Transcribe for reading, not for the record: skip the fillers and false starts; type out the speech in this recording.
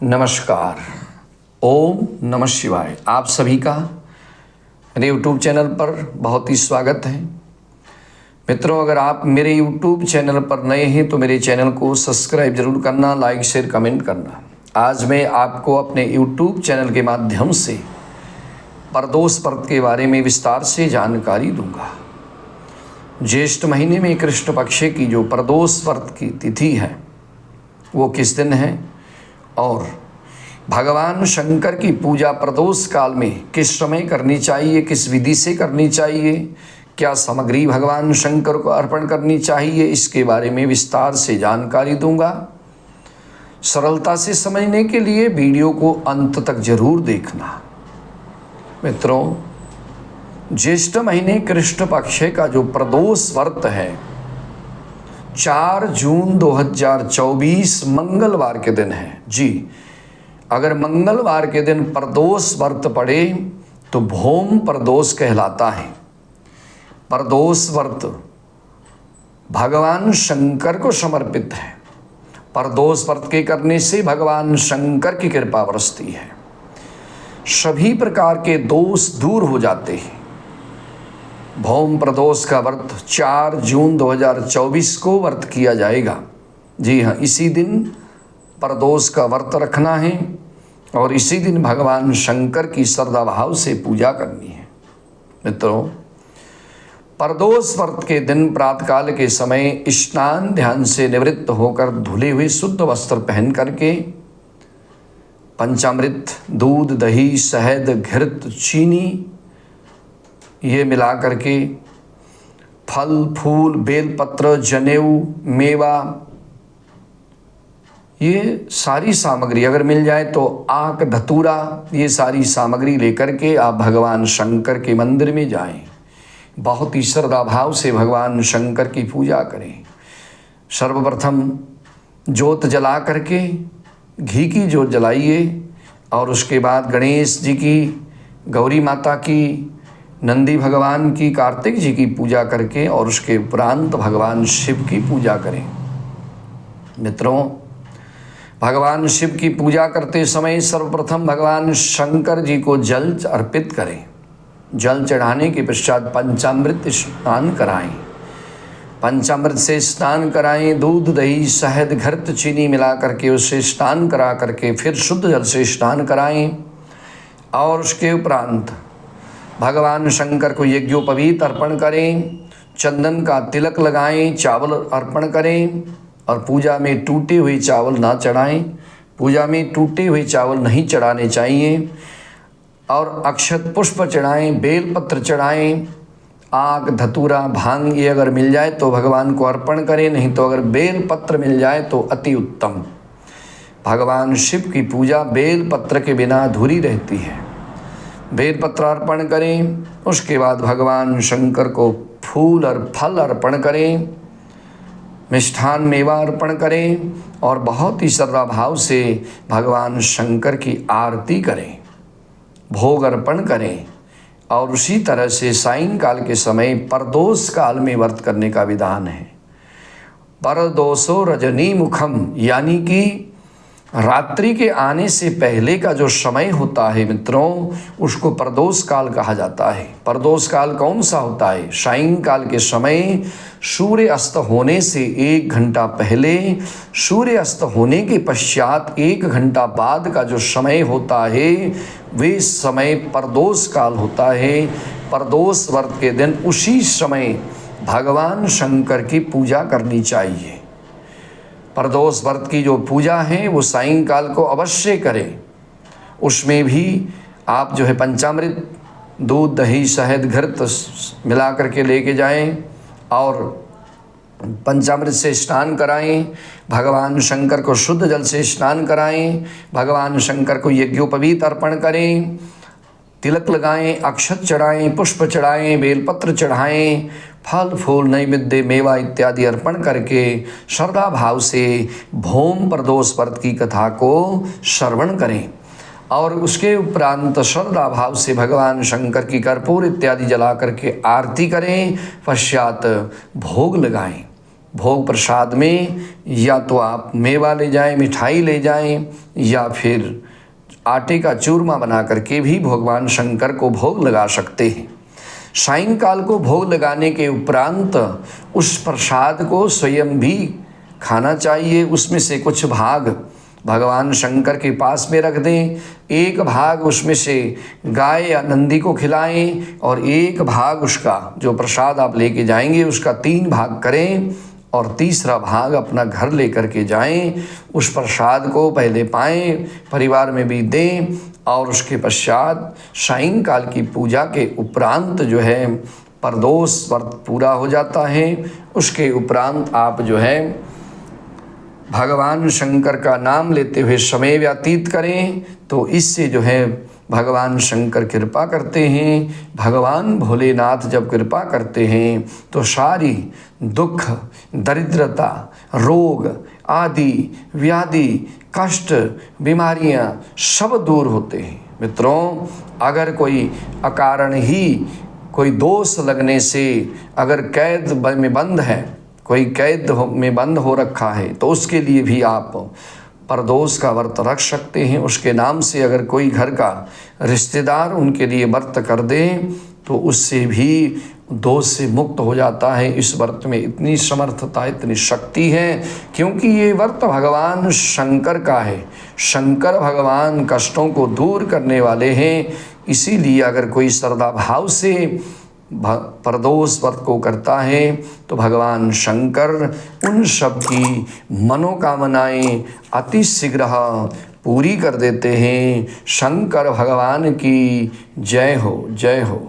नमस्कार। ओम नमः शिवाय। आप सभी का मेरे YouTube चैनल पर बहुत ही स्वागत है। मित्रों, अगर आप मेरे YouTube चैनल पर नए हैं तो मेरे चैनल को सब्सक्राइब जरूर करना, लाइक शेयर कमेंट करना। आज मैं आपको अपने YouTube चैनल के माध्यम से प्रदोष व्रत के बारे में विस्तार से जानकारी दूंगा। ज्येष्ठ महीने में कृष्ण पक्ष की जो प्रदोष व्रत की तिथि है वो किस दिन है और भगवान शंकर की पूजा प्रदोष काल में किस समय करनी चाहिए, किस विधि से करनी चाहिए, क्या सामग्री भगवान शंकर को अर्पण करनी चाहिए, इसके बारे में विस्तार से जानकारी दूंगा। सरलता से समझने के लिए वीडियो को अंत तक जरूर देखना। मित्रों, ज्येष्ठ महीने कृष्ण पक्ष का जो प्रदोष व्रत है 4 जून 2024 मंगलवार के दिन है। जी, अगर मंगलवार के दिन प्रदोष व्रत पड़े तो भौम प्रदोष कहलाता है। प्रदोष व्रत भगवान शंकर को समर्पित है। प्रदोष व्रत के करने से भगवान शंकर की कृपा बरसती है, सभी प्रकार के दोष दूर हो जाते हैं। भौम प्रदोष का व्रत 4 जून 2024 को व्रत किया जाएगा। जी हाँ, इसी दिन प्रदोष का व्रत रखना है और इसी दिन भगवान शंकर की श्रद्धा भाव से पूजा करनी है। मित्रों, प्रदोष व्रत के दिन प्रातःकाल के समय स्नान ध्यान से निवृत्त होकर धुले हुए शुद्ध वस्त्र पहन करके पंचामृत, दूध, दही, शहद, घृत, चीनी ये मिला करके फल, फूल, बेलपत्र, जनेऊ, मेवा, ये सारी सामग्री अगर मिल जाए तो आक, धतूरा, ये सारी सामग्री लेकर के आप भगवान शंकर के मंदिर में जाएं। बहुत ही श्रद्धा भाव से भगवान शंकर की पूजा करें। सर्वप्रथम जोत जला करके घी की जोत जलाइए और उसके बाद गणेश जी की, गौरी माता की, नंदी भगवान की, कार्तिक जी की पूजा करके और उसके उपरांत भगवान शिव की पूजा करें। मित्रों, भगवान शिव की पूजा करते समय सर्वप्रथम भगवान शंकर जी को जल अर्पित करें। जल चढ़ाने के पश्चात पंचामृत स्नान कराएं। पंचामृत से स्नान कराएं, दूध, दही, शहद, घृत, चीनी मिला करके उससे स्नान करा करके फिर शुद्ध जल से स्नान कराएं और उसके उपरांत भगवान शंकर को यज्ञोपवीत अर्पण करें। चंदन का तिलक लगाएं, चावल अर्पण करें और पूजा में टूटे हुए चावल ना चढ़ाएं। पूजा में टूटे हुए चावल नहीं चढ़ाने चाहिए और अक्षत पुष्प चढ़ाएं, बेलपत्र चढ़ाएं, आक, धतूरा, भांग ये अगर मिल जाए तो भगवान को अर्पण करें, नहीं तो अगर बेलपत्र मिल जाए तो अति उत्तम। भगवान शिव की पूजा बेलपत्र के बिना अधूरी रहती है। बेलपत्र अर्पण करें, उसके बाद भगवान शंकर को फूल और फल अर्पण करें, मिष्ठान मेवा अर्पण करें और बहुत ही श्रद्धा भाव से भगवान शंकर की आरती करें, भोग अर्पण करें। और उसी तरह से सायंकाल के समय प्रदोष काल में व्रत करने का विधान है। परदोषो रजनी मुखम, यानी कि रात्रि के आने से पहले का जो समय होता है मित्रों, उसको प्रदोष काल कहा जाता है। प्रदोष काल कौन सा होता है? सायंकाल के समय सूर्य अस्त होने से 1 घंटा पहले, सूर्य अस्त होने के पश्चात 1 घंटा बाद का जो समय होता है वे समय प्रदोष काल होता है। प्रदोष व्रत के दिन उसी समय भगवान शंकर की पूजा करनी चाहिए। प्रदोष व्रत की जो पूजा है वो सायंकाल को अवश्य करें। उसमें भी आप जो है पंचामृत, दूध, दही, शहद, घृत मिला करके लेके जाएं और पंचामृत से स्नान कराएं। भगवान शंकर को शुद्ध जल से स्नान कराएं। भगवान शंकर को यज्ञोपवीत अर्पण करें, तिलक लगाएं, अक्षत चढ़ाएं, पुष्प चढ़ाएं, बेलपत्र चढ़ाएं, फल फूल, नैवेद्य, मेवा इत्यादि अर्पण करके श्रद्धा भाव से भौम प्रदोष व्रत की कथा को श्रवण करें और उसके उपरांत श्रद्धा भाव से भगवान शंकर की कर्पूर इत्यादि जला करके आरती करें। पश्चात भोग लगाएं। भोग प्रसाद में या तो आप मेवा ले जाएं, मिठाई ले जाएं, या फिर आटे का चूरमा बना करके भी भगवान शंकर को भोग लगा सकते हैं। सायंकाल को भोग लगाने के उपरांत उस प्रसाद को स्वयं भी खाना चाहिए। उसमें से कुछ भाग भगवान शंकर के पास में रख दें, एक भाग उसमें से गाय या नंदी को खिलाएं, और एक भाग उसका जो प्रसाद आप लेके जाएंगे उसका 3 भाग करें, और तीसरा भाग अपना घर लेकर के जाएं। उस प्रसाद को पहले पाएं, परिवार में भी दें, और उसके पश्चात सायंकाल की पूजा के उपरांत जो है प्रदोष व्रत पूरा हो जाता है। उसके उपरांत आप जो है भगवान शंकर का नाम लेते हुए समय व्यतीत करें, तो इससे जो है भगवान शंकर कृपा करते हैं। भगवान भोलेनाथ जब कृपा करते हैं तो सारी दुख, दरिद्रता, रोग आदि व्याधि, कष्ट, बीमारियां सब दूर होते हैं। मित्रों, अगर कोई अकारण ही कोई दोष लगने से अगर कैद में बंद है, कोई कैद में बंद हो रखा है, तो उसके लिए भी आप प्रदोष का व्रत रख सकते हैं। उसके नाम से अगर कोई घर का रिश्तेदार उनके लिए व्रत कर दें तो उससे भी दोष से मुक्त हो जाता है। इस व्रत में इतनी समर्थता, इतनी शक्ति है, क्योंकि ये व्रत भगवान शंकर का है। शंकर भगवान कष्टों को दूर करने वाले हैं। इसीलिए अगर कोई श्रद्धा भाव से प्रदोष व्रत को करता है तो भगवान शंकर उन सब की मनोकामनाएं अति शीघ्र पूरी कर देते हैं। शंकर भगवान की जय हो, जय हो।